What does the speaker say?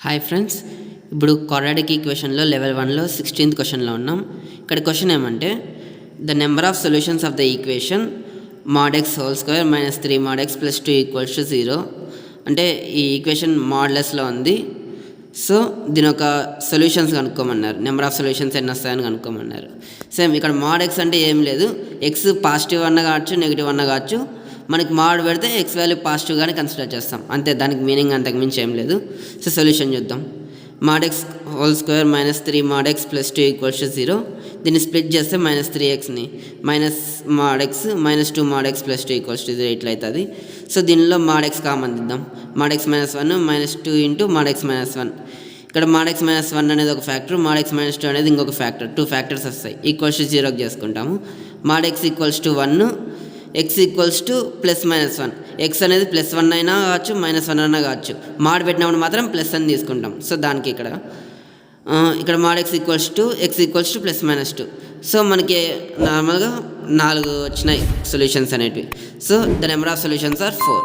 Hi friends, ఇప్పుడు quadratic ఈక్వేషన్లో level 1లో 16th క్వశ్చన్లో ఉన్నాం. ఇక్కడ క్వశ్చన్ ఏమంటే the number of solutions of the equation mod x whole square minus 3 mod x plus 2 equals to 0. అంటే ఈ equation మాడ్లెస్లో ఉంది. సో దీని ఒక సొల్యూషన్స్ కనుక్కోమన్నారు. నెంబర్ ఆఫ్ సొల్యూషన్స్ ఎన్ని వస్తాయని కనుక్కోమన్నారు. సేమ్ ఇక్కడ mod x అంటే ఏం లేదు, ఎక్స్ పాజిటివ్ అన్న కావచ్చు నెగిటివ్ అన్న కావచ్చు. మనకి మాడ్ పెడితే ఎక్స్ వాల్యూ పాజిటివ్గానే కన్సిడర్ చేస్తాం, అంతే. దానికి మీనింగ్ అంతకు మించి ఏం లేదు. సో సొల్యూషన్ చూద్దాం. mod x whole square minus 3 mod x plus 2 equals to 0. దీన్ని స్ప్లిట్ చేస్తే మైనస్ 3xని minus mod x minus 2 mod x plus 2 equals to 0 ఇట్లా అవుతుంది. సో దీనిలో mod x కామన్ దిద్దాం. mod x minus 1 minus 2 into mod x minus 1. ఇక్కడ mod x minus 1 అనేది ఒక ఫ్యాక్టర్, mod x మైనస్ 2 అనేది ఇంకొక ఫ్యాక్టర్. 2 ఫ్యాక్టర్స్ వస్తాయి. ఈక్వల్స్ టు 0కి చేసుకుంటాము. mod x equals to 1, X equals to plus minus 1. X అనేది ప్లస్ 1 అయినా కావచ్చు మైనస్ 1 అయినా కావచ్చు. మాడ్ పెట్టినప్పుడు మాత్రం ప్లస్ అని తీసుకుంటాం. సో దానికి ఇక్కడ mod x equals to plus minus 2. So మనకి నార్మల్గా 4 వచ్చినాయి సొల్యూషన్స్ అనేటివి. So the number of solutions are 4.